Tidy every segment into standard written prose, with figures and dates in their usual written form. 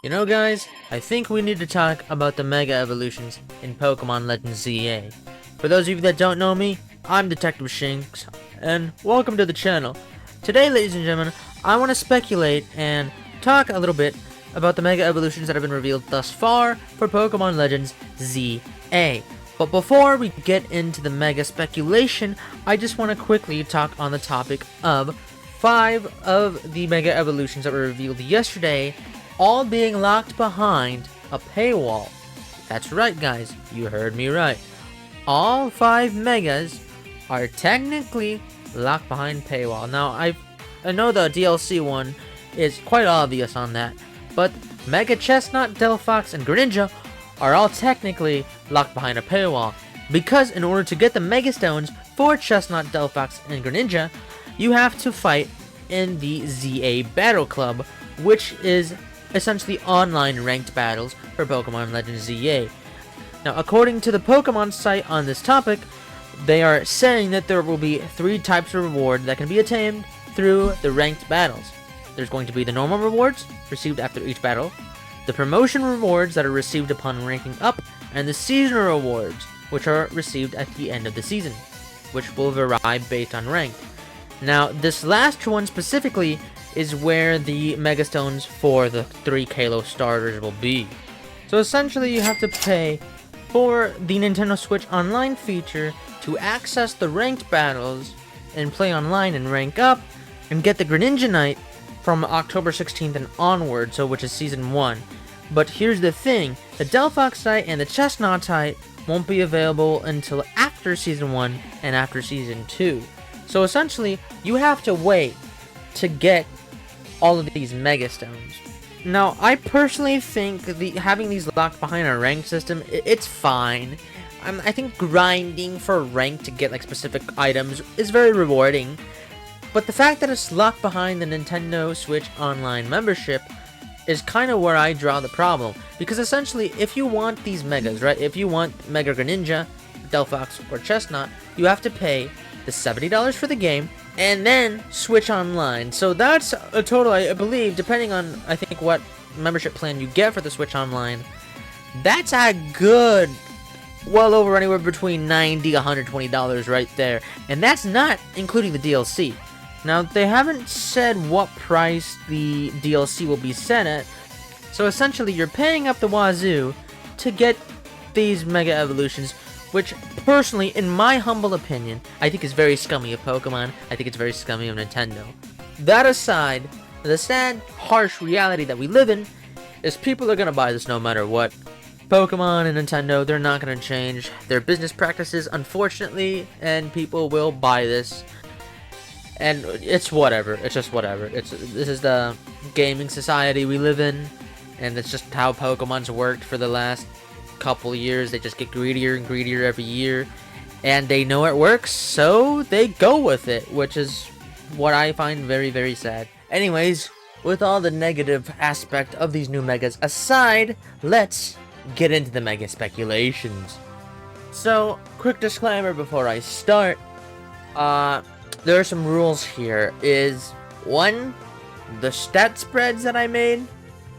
You know guys, I think we need to talk about the Mega Evolutions in Pokemon Legends ZA. For those of you that don't know me, I'm DetectiveShinx, and welcome to the channel. Today, ladies and gentlemen, I want to speculate and talk a little bit about the Mega Evolutions that have been revealed thus far for Pokemon Legends ZA. But before we get into the Mega speculation, I just want to quickly talk on the topic of 5 of the Mega Evolutions that were revealed yesterday, all being locked behind a paywall. That's right guys, you heard me right. All 5 Megas are technically locked behind paywall. Now I know the DLC one is quite obvious on that, but Mega Chesnaught, Delphox, and Greninja are all technically locked behind a paywall, because in order to get the Mega Stones for Chesnaught, Delphox, and Greninja, you have to fight in the ZA Battle Club, which is essentially online ranked battles for Pokemon Legends ZA. Now, according to the Pokemon site on this topic, they are saying that there will be 3 types of reward that can be attained through the ranked battles. There's going to be the normal rewards received after each battle, the promotion rewards that are received upon ranking up, and the seasonal rewards, which are received at the end of the season, which will vary based on rank. Now, this last one specifically is where the Mega Stones for the 3 Kalos starters will be. So essentially you have to pay for the Nintendo Switch Online feature to access the ranked battles and play online and rank up and get the Greninja from October 16th and onward, so which is Season 1. But here's the thing, the Delphox site and the Chesnaught site won't be available until after Season 1 and after Season 2. So essentially, you have to wait to get all of these Mega Stones. Now, I personally think having these locked behind a ranked system, it's fine. I think grinding for rank to get like specific items is very rewarding. But the fact that it's locked behind the Nintendo Switch Online membership is kind of where I draw the problem. Because essentially, if you want these Megas, right? If you want Mega Greninja, Delphox, or Chesnaught, you have to pay the $70 for the game and then Switch Online. So that's a total, I believe, depending on, I think, what membership plan you get for the Switch Online, that's a good, well over anywhere between $90 $120 right there. And that's not including the DLC. Now, they haven't said what price the DLC will be set at, so essentially you're paying up the wazoo to get these Mega Evolutions, which personally, in my humble opinion, I think is very scummy of Pokemon. I think it's very scummy of Nintendo. That aside, the sad, harsh reality that we live in is people are going to buy this no matter what. Pokemon and Nintendo, they're not going to change their business practices, unfortunately, and people will buy this. And it's whatever. It's just whatever. This is the gaming society we live in, and it's just how Pokemon's worked for the last couple years. They just get greedier and greedier every year, and they know it works, so they go with it, which is what I find very, very sad. Anyways, with all the negative aspect of these new Megas aside, let's get into the Mega speculations. So, quick disclaimer before I start. There are some rules here. Is 1, the stat spreads that I made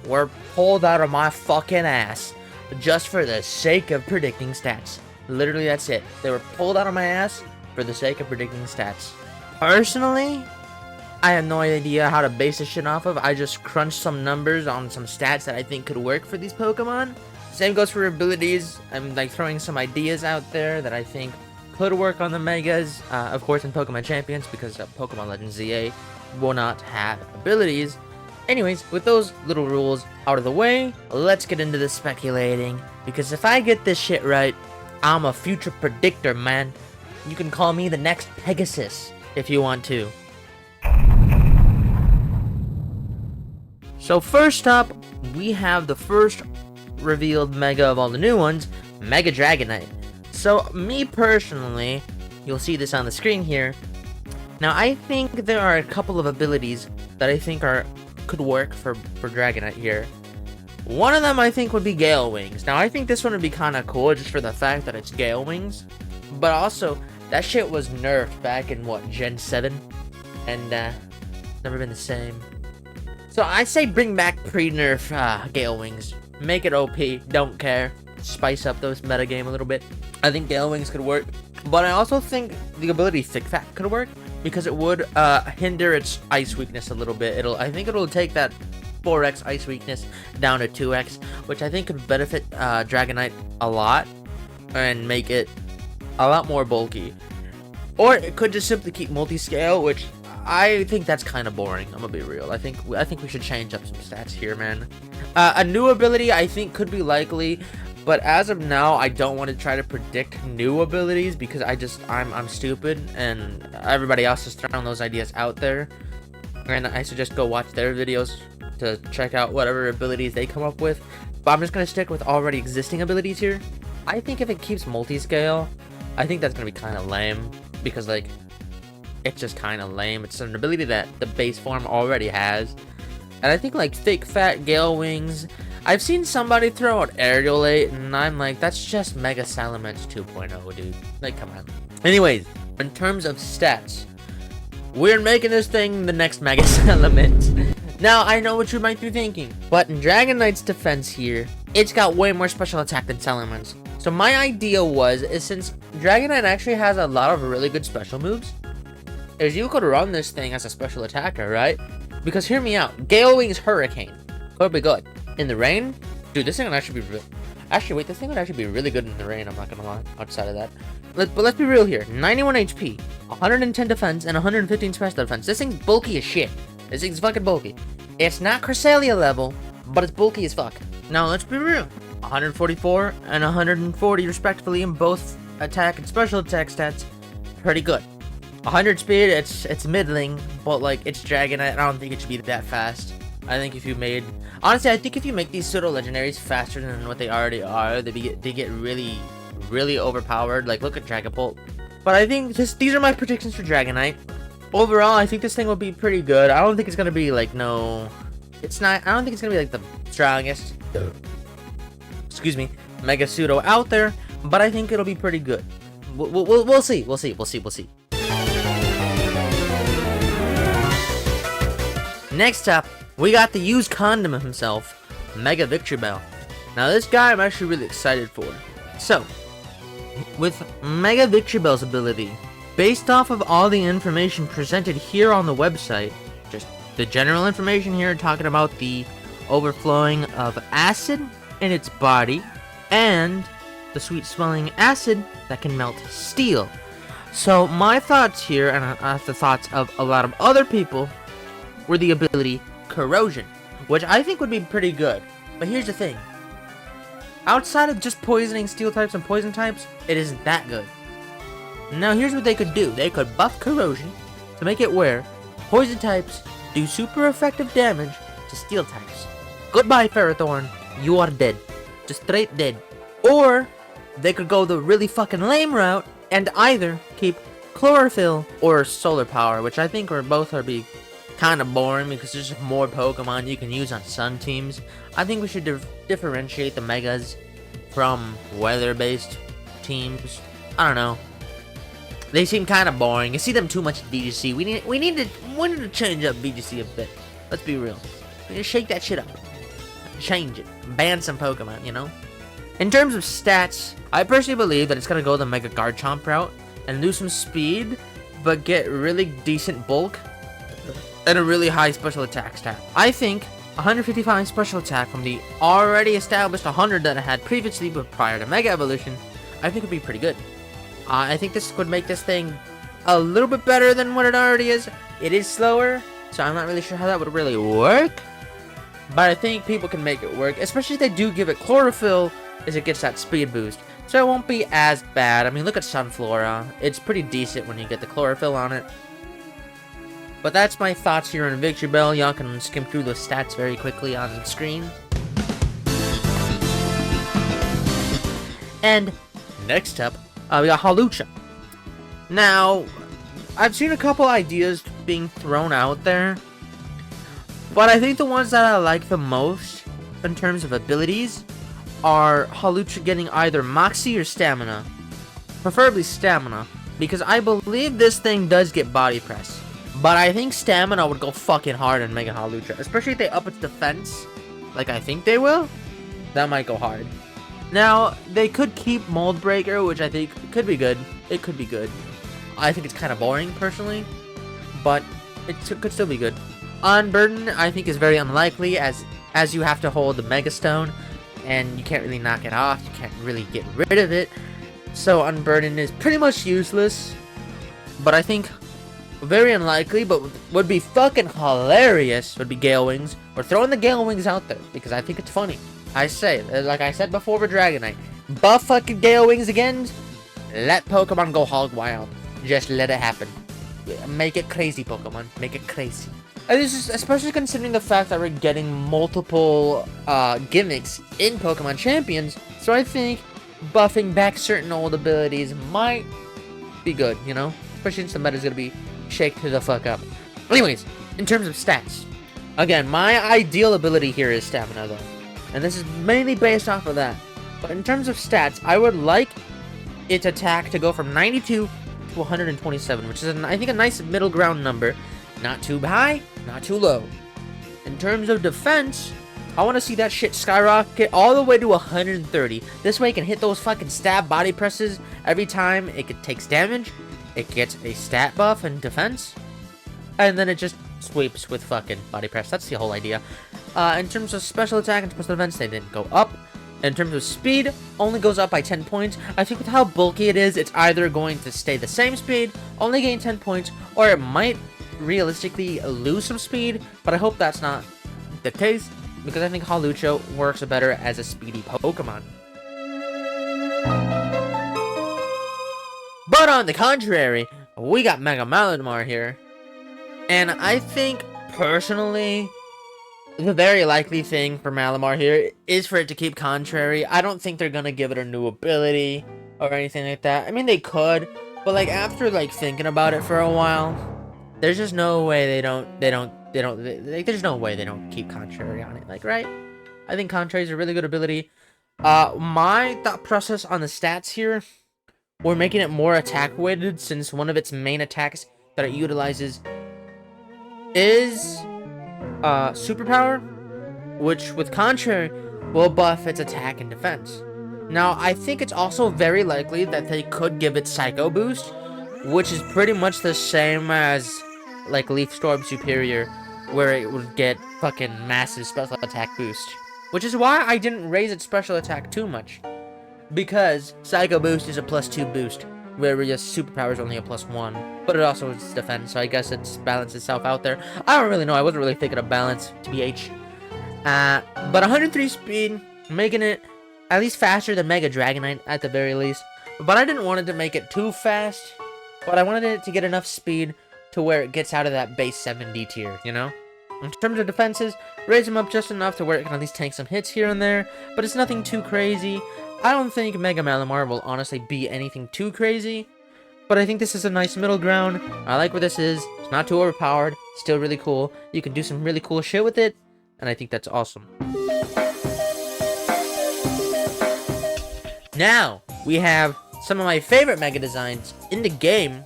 were pulled out of my fucking ass just for the sake of predicting stats. Literally, that's it. They were pulled out of my ass for the sake of predicting stats. Personally, I have no idea how to base this shit off of. I just crunched some numbers on some stats that I think could work for these Pokemon. Same goes for abilities. I'm like throwing some ideas out there that I think could work on the Megas. Of course, in Pokemon Champions, because Pokemon Legends ZA will not have abilities. Anyways, with those little rules out of the way, let's get into the speculating. Because if I get this shit right, I'm a future predictor, man. You can call me the next Pegasus if you want to. So first up, we have the first revealed Mega of all the new ones, Mega Dragonite. So me personally, you'll see this on the screen here. Now I think there are a couple of abilities that I think could work for Dragonite here. One of them I think would be Gale Wings. Now I think this one would be kind of cool just for the fact that it's Gale Wings, but also that shit was nerfed back in what, Gen 7, and never been the same So I say bring back pre-nerf Gale Wings. Make it OP, don't care. Spice up those metagame a little bit. I think Gale Wings could work. But I also think the ability Thick Fat could work, because it would hinder its ice weakness a little bit. I think it'll take that 4x ice weakness down to 2x, which I think could benefit Dragonite a lot and make it a lot more bulky. Or it could just simply keep multi-scale, which I think that's kind of boring. I'm gonna be real. I think we should change up some stats here, man. A new ability I think could be likely, but as of now, I don't want to try to predict new abilities because I'm stupid and everybody else is throwing those ideas out there. And I suggest go watch their videos to check out whatever abilities they come up with. But I'm just gonna stick with already existing abilities here. I think if it keeps multi-scale, I think that's gonna be kind of lame because like it's just kind of lame. It's an ability that the base form already has. And I think like Thick Fat Gale Wings, I've seen somebody throw out Aerialate and I'm like, that's just Mega Salamence 2.0, dude. Like, come on. Anyways, in terms of stats, we're making this thing the next Mega Salamence. Now, I know what you might be thinking, but in Dragonite's defense here, it's got way more special attack than Salamence. So my idea is since Dragonite actually has a lot of really good special moves, is you could run this thing as a special attacker, right? Because hear me out, Gale Wings Hurricane could be good. In the rain, dude, this thing would actually be this thing would actually be really good in the rain, I'm not gonna lie, outside of that. But let's be real here, 91 HP, 110 defense, and 115 special defense. This thing's bulky as shit. This thing's fucking bulky. It's not Cresselia level, but it's bulky as fuck. Now, let's be real. 144 and 140 respectively in both attack and special attack stats. Pretty good. 100 speed, it's middling, but like, it's Dragonite. I don't think it should be that fast. I think if you make these pseudo legendaries faster than what they already are, they get really, really overpowered. Like, look at Dragapult. But I think these are my predictions for Dragonite. Overall, I think this thing will be pretty good. I don't think it's gonna be like I don't think it's gonna be like the strongest, excuse me, Mega Pseudo out there. But I think it'll be pretty good. We'll see. We'll see. Next up, we got the used condom himself, Mega Victreebel. Now this guy I'm actually really excited for. So, with Mega Victreebel's ability, based off of all the information presented here on the website, just the general information here talking about the overflowing of acid in its body, and the sweet smelling acid that can melt steel. So my thoughts here, and the thoughts of a lot of other people, were the ability Corrosion, which I think would be pretty good. But here's the thing. Outside of just poisoning steel types and poison types, it isn't that good. Now here's what they could do. They could buff Corrosion to make it where poison types do super effective damage to steel types. Goodbye, Ferrothorn. You are dead. Just straight dead. Or they could go the really fucking lame route and either keep Chlorophyll or Solar Power, which I think both are be kind of boring because there's just more Pokemon you can use on Sun teams. I think we should differentiate the Megas from weather-based teams. I don't know. They seem kind of boring. You see them too much in VGC. We need to change up VGC a bit. Let's be real. We need to shake that shit up. Change it. Ban some Pokemon, you know? In terms of stats, I personally believe that it's gonna go the Mega Garchomp route and lose some speed, but get really decent bulk and a really high special attack stat. I think 155 special attack from the already established 100 that I had previously but prior to Mega Evolution, I think would be pretty good. I think this would make this thing a little bit better than what it already is. It is slower, so I'm not really sure how that would really work. But I think people can make it work, especially if they do give it Chlorophyll, as it gets that speed boost. So it won't be as bad. I mean, look at Sunflora. It's pretty decent when you get the Chlorophyll on it. But that's my thoughts here on Victreebel. Y'all can skim through those stats very quickly on the screen. And next up, we got Hawlucha. Now, I've seen a couple ideas being thrown out there, but I think the ones that I like the most in terms of abilities are Hawlucha getting either Moxie or Stamina. Preferably Stamina, because I believe this thing does get Body Press. But I think Stamina would go fucking hard in Mega Hawlucha. Especially if they up its defense, like I think they will. That might go hard. Now, they could keep Mold Breaker, which I think could be good. It could be good. I think it's kind of boring, personally. But it could still be good. Unburden, I think, is very unlikely, as you have to hold the Mega Stone. And you can't really knock it off. You can't really get rid of it. So Unburden is pretty much useless. But I think very unlikely, but would be fucking hilarious, would be Gale Wings. We're throwing the Gale Wings out there because I think it's funny. I say, like I said before with Dragonite, buff fucking Gale Wings again. Let Pokemon go hog wild. Just let it happen. Make it crazy, Pokemon. Make it crazy. And this is especially considering the fact that we're getting multiple gimmicks in Pokemon Champions. So I think buffing back certain old abilities might be good, you know? Especially since the meta is going to be shake to the fuck up. Anyways, in terms of stats. Again, my ideal ability here is Stamina, though. And this is mainly based off of that. But in terms of stats, I would like its attack to go from 92 to 127, which is, I think, a nice middle ground number. Not too high, not too low. In terms of defense, I want to see that shit skyrocket all the way to 130. This way it can hit those fucking stab body presses every time it takes damage. It gets a stat buff in defense. And then it just sweeps with fucking body press. That's the whole idea. In terms of special attack and special defense, they didn't go up. In terms of speed, only goes up by 10 points. I think with how bulky it is, it's either going to stay the same speed, only gain 10 points, or it might realistically lose some speed. But I hope that's not the case, because I think Hawlucha works better as a speedy Pokemon. But on the contrary, we got Mega Malamar here. And I think, personally, the very likely thing for Malamar here is for it to keep Contrary. I don't think they're gonna give it a new ability or anything like that. I mean, they could, but like after like thinking about it for a while, there's just no way there's no way they don't keep Contrary on it. Like, right? I think Contrary is a really good ability. My thought process on the stats here, we're making it more attack weighted, since one of its main attacks that it utilizes is superpower, which with Contrary will buff its attack and defense. Now, I think it's also very likely that they could give it Psycho Boost, which is pretty much the same as like Leaf Storm Superior, where it would get fucking massive special attack boost. Which is why I didn't raise its special attack too much, because Psycho Boost is a +2 boost, whereas Superpower is only a +1. But it also is defense, so I guess it's balanced itself out there. I don't really know. I wasn't really thinking of balance, TBH. But 103 speed, making it at least faster than Mega Dragonite at the very least. But I didn't want it to make it too fast, but I wanted it to get enough speed to where it gets out of that base 70 tier, you know? In terms of defenses, raise them up just enough to where it can at least tank some hits here and there, but it's nothing too crazy. I don't think Mega Malamar will honestly be anything too crazy, but I think this is a nice middle ground. I like what this is. It's not too overpowered. Still really cool. You can do some really cool shit with it, and I think that's awesome. Now, we have some of my favorite Mega designs in the game.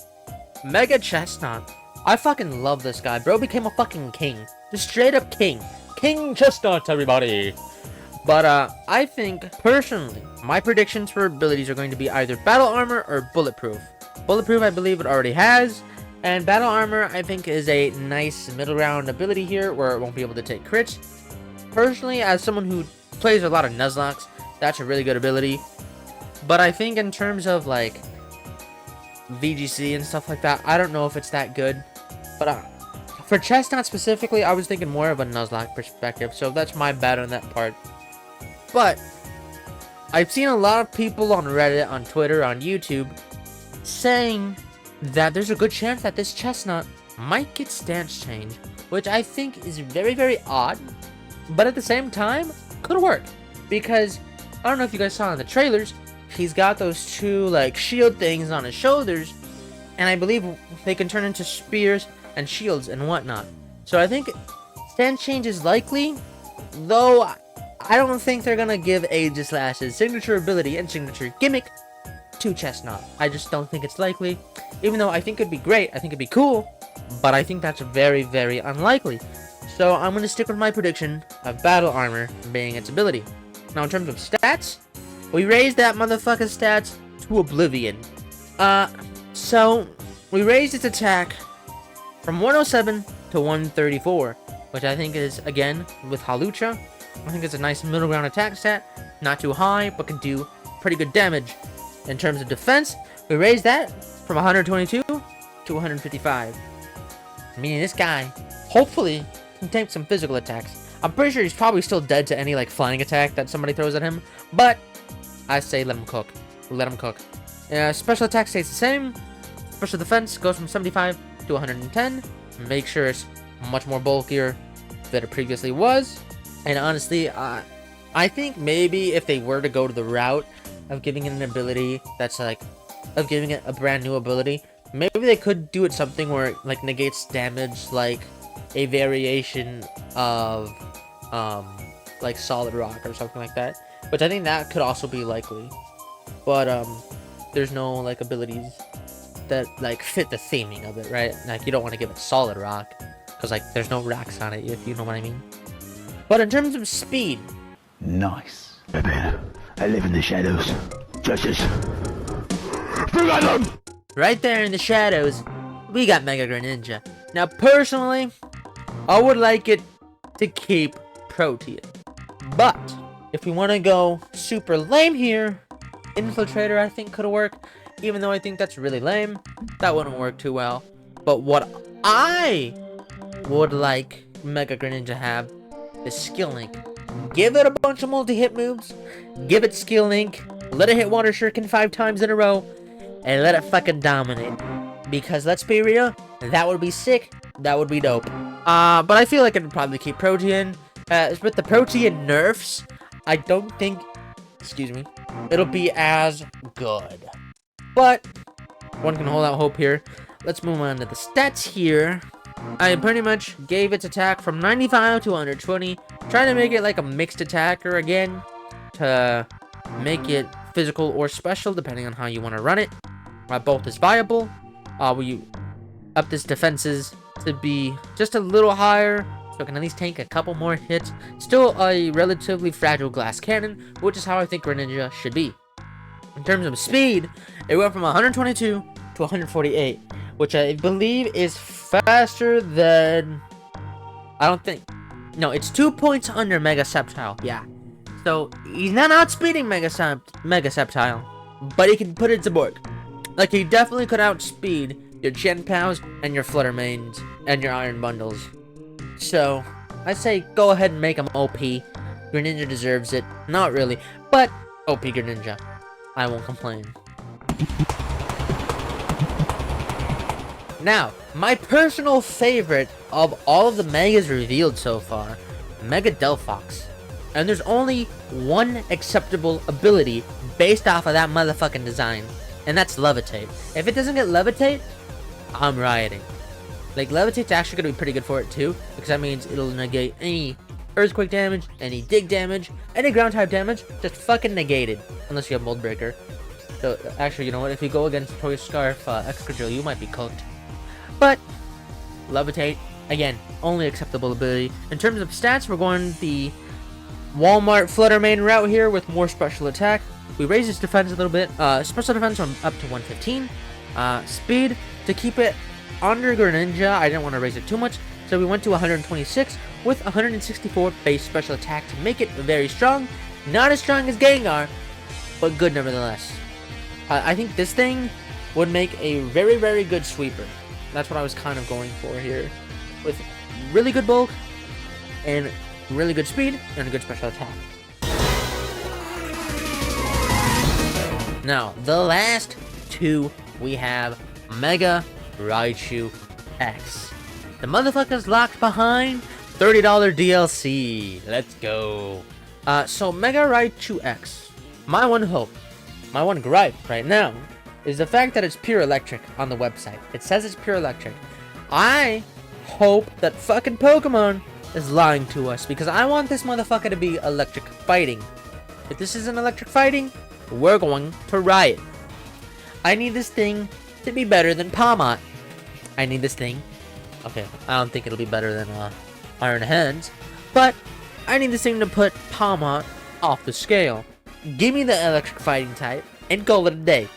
Mega Chesnaught. I fucking love this guy. Bro became a fucking king. Just straight up king. King Chesnaught, everybody. But, I think, personally, my predictions for abilities are going to be either Battle Armor or Bulletproof. Bulletproof, I believe it already has. And Battle Armor, I think, is a nice middle ground ability here, where it won't be able to take crits. Personally, as someone who plays a lot of Nuzlocke, that's a really good ability. But I think in terms of, like, VGC and stuff like that, I don't know if it's that good. But, for Chesnaught specifically, I was thinking more of a Nuzlocke perspective, so that's my bad on that part. But I've seen a lot of people on Reddit, on Twitter, on YouTube saying that there's a good chance that this Chesnaught might get stance change, which I think is very, very odd, but at the same time could work, because I don't know if you guys saw in the trailers, he's got those two like shield things on his shoulders, and I believe they can turn into spears and shields and whatnot. So I think stance change is likely, though I don't think they're gonna give Aegislash's signature ability and signature gimmick to Chesnaught. I just don't think it's likely. Even though I think it'd be great, I think it'd be cool, but I think that's very, very unlikely. So I'm going to stick with my prediction of Battle Armor being its ability. Now in terms of stats, we raised that motherfucker's stats to oblivion. So we raised its attack from 107 to 134, which I think is, again, with Hawlucha, I think it's a nice middle ground attack stat. Not too high, but can do pretty good damage. In terms of defense, we raised that from 122 to 155. Meaning this guy, hopefully, can take some physical attacks. I'm pretty sure he's probably still dead to any, like, flying attack that somebody throws at him. But, I say let him cook. Let him cook. Special attack stays the same. Special defense goes from 75 to 110. Make sure it's much more bulkier than it previously was. And honestly, I think maybe if they were to go to the route of giving it an ability that's like, of giving it a brand new ability, maybe they could do it something where it like negates damage like a variation of like Solid Rock or something like that. Which I think that could also be likely. But there's no like abilities that like fit the theming of it, right? Like you don't want to give it Solid Rock because like there's no rocks on it, if you know what I mean. But in terms of speed, nice. I live in the shadows. Justice. Forgot them. Right there in the shadows, we got Mega Greninja. Now, personally, I would like it to keep Protean. But if we want to go super lame here, Infiltrator I think could work. Even though I think that's really lame, that wouldn't work too well. But what I would like Mega Greninja have is Skill Link. Give it a bunch of multi-hit moves, give it Skill Link, let it hit Water Shuriken 5 times in a row, and let it fucking dominate. Because let's be real, that would be sick, that would be dope. But I feel like it would probably keep Protean. With the Protean nerfs, I don't think, excuse me, it'll be as good. But one can hold out hope here. Let's move on to the stats here. I pretty much gave its attack from 95 to 120, trying to make it like a mixed attacker again, to make it physical or special, depending on how you want to run it. Both is viable. We up this defenses to be just a little higher, so it can at least tank a couple more hits. Still a relatively fragile glass cannon, which is how I think Greninja should be. In terms of speed, it went from 122 to 148, which I believe is faster than, I don't think, no, it's 2 points under Mega Sceptile, yeah. So, he's not outspeeding Mega Sceptile, but he can put it to work. Like, he definitely could outspeed your Genpows and your Fluttermanes and your Iron Bundles. So, I say go ahead and make him OP. Greninja deserves it. Not really, but OP Greninja. I won't complain. Now, my personal favorite of all of the Megas revealed so far, Mega Delphox. And there's only one acceptable ability based off of that motherfucking design, and that's Levitate. If it doesn't get Levitate, I'm rioting. Like, Levitate's actually going to be pretty good for it too, because that means it'll negate any Earthquake damage, any Dig damage, any Ground type damage, just fucking negated. Unless you have Mold Breaker. So, actually, you know what, if you go against Toy Scarf Excadrill, you might be cooked. But, Levitate, again, only acceptable ability. In terms of stats, we're going the Walmart Fluttermane route here with more special attack. We raised its defense a little bit. Special defense from up to 115. Speed, to keep it under Greninja, I didn't want to raise it too much, so we went to 126 with 164 base special attack to make it very strong. Not as strong as Gengar, but good nevertheless. I think this thing would make a very, very good sweeper. That's what I was kind of going for here. With really good bulk, and really good speed, and a good special attack. Now, the last two, we have Mega Raichu X. The motherfucker's locked behind $30 DLC. Let's go. So Mega Raichu X. My one hope, my one gripe right now, is the fact that it's pure electric on the website. It says it's pure electric. I hope that fucking Pokemon is lying to us, because I want this motherfucker to be electric fighting. If this isn't electric fighting, we're going to riot. I need this thing to be better than Palmot. I need this thing Okay, I don't think it'll be better than Iron Hands, but I need this thing to put Palmont off the scale. Give me the electric fighting type and call it a day.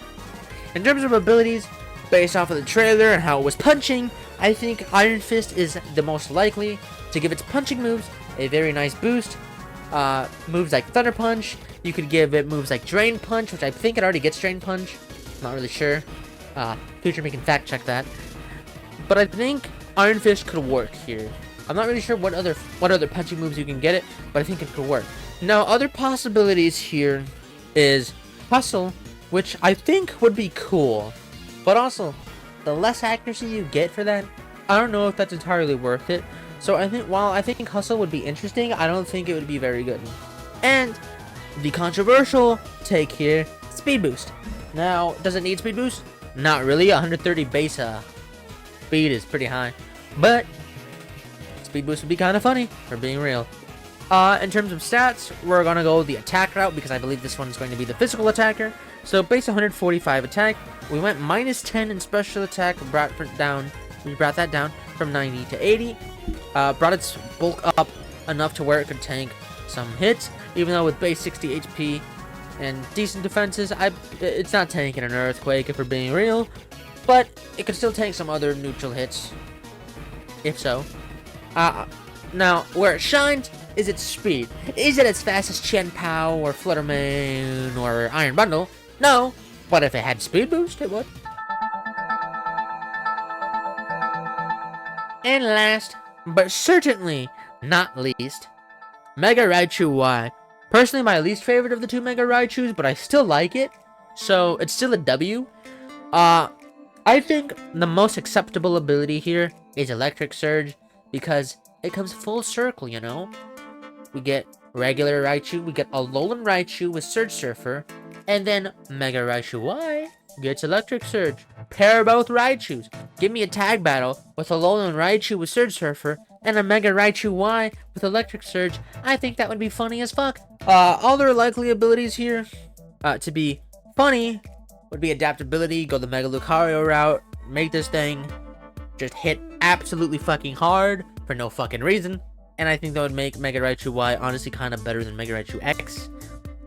In terms of abilities, based off of the trailer and how it was punching, I think Iron Fist is the most likely to give its punching moves a very nice boost. Moves like Thunder Punch, you could give it moves like Drain Punch, which I think it already gets Drain Punch. Not really sure. Future me can fact check that. But I think Iron Fist could work here. I'm not really sure what other punching moves you can get it, but I think it could work. Now, other possibilities here is Hustle, which I think would be cool. But also, the less accuracy you get for that, I don't know if that's entirely worth it. So I think, while I think Hustle would be interesting, I don't think it would be very good. And the controversial take here, Speed Boost. Now, does it need Speed Boost? Not really. 130 base speed is pretty high. But Speed Boost would be kind of funny, for being real. In terms of stats, we're going to go the attack route, because I believe this one is going to be the physical attacker. So base 145 attack. We went -10 in special attack. We brought that down from 90 to 80. Brought its bulk up enough to where it could tank some hits, even though with base 60 HP and decent defenses, it's not tanking an earthquake if we're being real, but it could still tank some other neutral hits, if so. Now, where it shines is its speed. Is it as fast as Chen Pao or Fluttermane or Iron Bundle? No, but if it had Speed Boost, it would. And last, but certainly not least, Mega Raichu Y. Personally, my least favorite of the two Mega Raichus, but I still like it, so it's still a W. I think the most acceptable ability here is Electric Surge, because it comes full circle, you know? We get regular Raichu, we get Alolan Raichu with Surge Surfer, and then Mega Raichu Y gets Electric Surge. Pair both Raichus. Give me a tag battle with Alolan Raichu with Surge Surfer and a Mega Raichu Y with Electric Surge. I think that would be funny as fuck. Other likely abilities here to be funny would be adaptability, go the Mega Lucario route, make this thing just hit absolutely fucking hard for no fucking reason. And I think that would make Mega Raichu Y honestly kind of better than Mega Raichu X,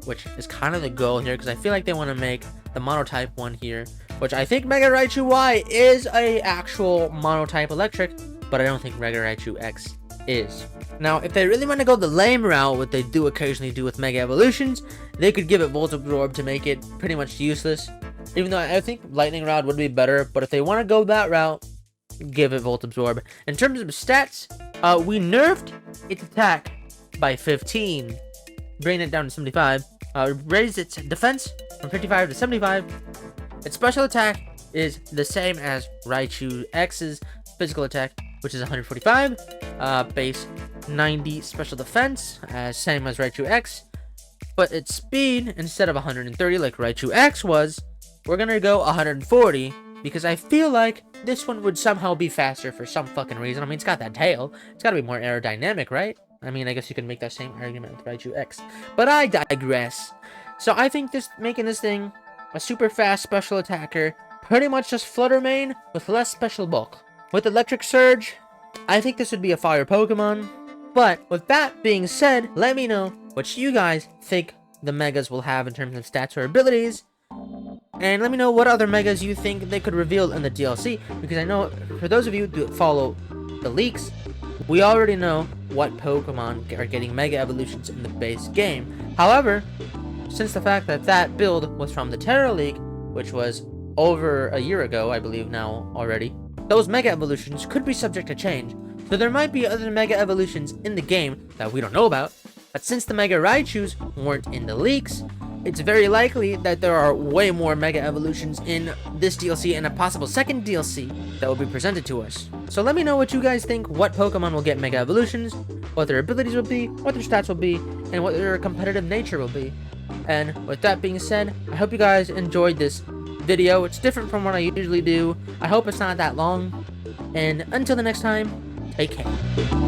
which is kind of the goal here, because I feel like they want to make the monotype one here, which I think Mega Raichu Y is a actual monotype electric, but I don't think Mega Raichu X is. Now, if they really want to go the lame route, what they do occasionally do with Mega Evolutions, they could give it Volt Absorb to make it pretty much useless, even though I think Lightning Rod would be better, but if they want to go that route, give it Volt Absorb. In terms of stats, we nerfed its attack by 15, bringing it down to 75. Raised its defense from 55 to 75. Its special attack is the same as Raichu X's physical attack, which is 145. Base 90 special defense, same as Raichu X. But its speed, instead of 130 like Raichu X was, we're gonna go 140, because I feel like this one would somehow be faster for some fucking reason. I mean, it's got that tail. It's gotta be more aerodynamic, right? I mean, I guess you can make that same argument with Raichu X. But I digress. So I think making this thing a super fast special attacker, pretty much just Fluttermane with less special bulk. With Electric Surge, I think this would be a fire Pokemon. But with that being said, let me know what you guys think the Megas will have in terms of stats or abilities. And let me know what other Megas you think they could reveal in the DLC, because I know for those of you that follow the leaks, we already know what Pokemon are getting Mega Evolutions in the base game. However, since the fact that that build was from the Terra League, which was over a year ago, I believe now already, those Mega Evolutions could be subject to change. So there might be other Mega Evolutions in the game that we don't know about, but since the Mega Raichus weren't in the leaks, it's very likely that there are way more Mega Evolutions in this DLC and a possible second DLC that will be presented to us. So let me know what you guys think, what Pokemon will get Mega Evolutions, what their abilities will be, what their stats will be, and what their competitive nature will be. And with that being said, I hope you guys enjoyed this video. It's different from what I usually do. I hope it's not that long. And until the next time, take care.